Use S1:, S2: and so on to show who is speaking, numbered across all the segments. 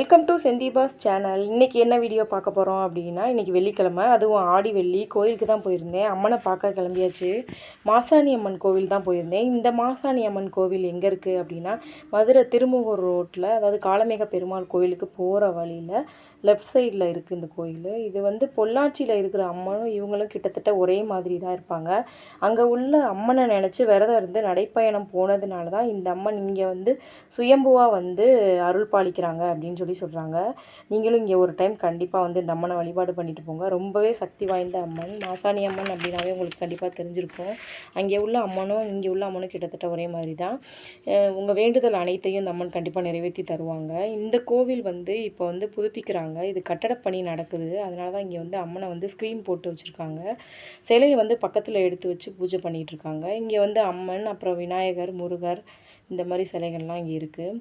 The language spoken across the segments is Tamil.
S1: Welcome to செந்திபாஸ் channel. இன்றைக்கி என்ன வீடியோ பார்க்க போகிறோம் அப்படின்னா, இன்றைக்கி வெள்ளிக்கிழமை, அதுவும் ஆடி வெள்ளி. கோயிலுக்கு தான் போயிருந்தேன். அம்மனை பார்க்க கிளம்பியாச்சு. மாசாணி அம்மன் கோவில் தான் போயிருந்தேன். இந்த மாசாணி அம்மன் கோவில் எங்கே இருக்குது அப்படின்னா, மதுரை திருமுகூர் ரோட்டில், அதாவது காளமேக பெருமாள் கோயிலுக்கு போகிற வழியில் லெஃப்ட் சைடில் இருக்குது இந்த கோயில். இது வந்து பொள்ளாச்சியில் இருக்கிற அம்மனும் இவங்களும் கிட்டத்தட்ட ஒரே மாதிரி தான் இருப்பாங்க. அங்கே உள்ள அம்மனை நினச்சி விரதம் இருந்து நடைப்பயணம் போனதுனால தான் இந்த அம்மன் இங்கே வந்து சுயம்புவாக வந்து அருள் பாலிக்கிறாங்க அப்படின்னு சொல்கிறாங்க. நீங்களும் இங்கே ஒரு டைம் கண்டிப்பாக வந்து இந்த அம்மனை வழிபாடு பண்ணிட்டு போங்க. ரொம்பவே சக்தி வாய்ந்த அம்மன். மாசாணி அம்மன் அப்படின்னாவே உங்களுக்கு கண்டிப்பாக தெரிஞ்சிருக்கும். அங்கே உள்ள அம்மனும் இங்கே உள்ள அம்மனும் கிட்டத்தட்ட ஒரே மாதிரி தான். உங்கள் வேண்டுதல் அனைத்தையும் இந்த அம்மன் கண்டிப்பாக நிறைவேற்றி தருவாங்க. இந்த கோவில் வந்து இப்போ வந்து புதுப்பிக்கிறாங்க. இது கட்டடப்பணி நடக்குது. அதனால தான் இங்கே வந்து அம்மனை வந்து ஸ்க்ரீன் போட்டு வச்சுருக்காங்க. சிலையை வந்து பக்கத்தில் எடுத்து வச்சு பூஜை பண்ணிகிட்டு இருக்காங்க. இங்கே வந்து அம்மன், அப்புறம் விநாயகர், முருகர், இந்த மாதிரி சிலைகள்லாம் இங்கே இருக்குது.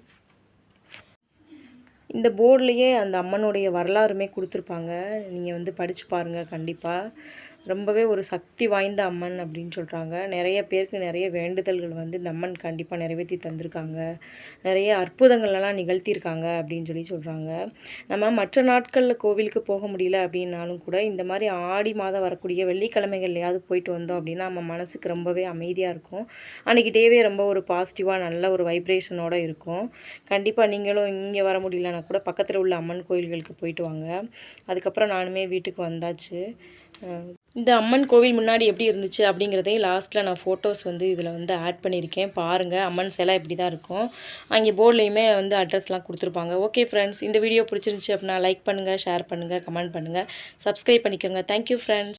S1: இந்த போர்ட்லேயே அந்த அம்மனுடைய வரலாறுமே கொடுத்துருப்பாங்க. நீங்கள் வந்து படித்து பாருங்கள் கண்டிப்பாக. ரொம்பவே ஒரு சக்தி வாய்ந்த அம்மன் அப்படின்னு சொல்கிறாங்க. நிறைய பேருக்கு நிறைய வேண்டுதல்கள் வந்து இந்த அம்மன் கண்டிப்பாக நிறைவேற்றி தந்திருக்காங்க. நிறைய அற்புதங்கள்லாம் நிகழ்த்தியிருக்காங்க அப்படின்னு சொல்கிறாங்க. நம்ம மற்ற நாட்களில் கோவிலுக்கு போக முடியல அப்படின்னாலும் கூட இந்த மாதிரி ஆடி மாதம் வரக்கூடிய வெள்ளிக்கிழமைகள்லையாவது போயிட்டு வந்தோம் அப்படின்னா நம்ம மனசுக்கு ரொம்பவே அமைதியாக இருக்கும். அன்றைக்கி டேவே ரொம்ப ஒரு பாசிட்டிவாக நல்ல ஒரு வைப்ரேஷனோடு இருக்கும். கண்டிப்பாக நீங்களும் இங்கே வர முடியலன்னா கூட பக்கத்தில் உள்ள அம்மன் கோயில்களுக்கு போயிட்டு வாங்க. அதுக்கப்புறம் நானுமே வீட்டுக்கு வந்தாச்சு. இந்த அம்மன் கோவில் முன்னாடி எப்படி இருந்துச்சு அப்படிங்கிறதையும் லாஸ்ட்டில் நான் ஃபோட்டோஸ் வந்து இதில் வந்து ஆட் பண்ணியிருக்கேன். பாருங்கள், அம்மன் சிலை இப்படி தான் இருக்கும். அங்கே போர்ட்லேயுமே வந்து அட்ரஸ்லாம் கொடுத்துருப்பாங்க. ஓகே ஃப்ரெண்ட்ஸ், இந்த வீடியோ பிடிச்சிருந்துச்சி அப்படின்னா லைக் பண்ணுங்கள், ஷேர் பண்ணுங்கள், கமெண்ட் பண்ணுங்கள், சப்ஸ்கிரைப் பண்ணிக்கோங்க. Thank you friends.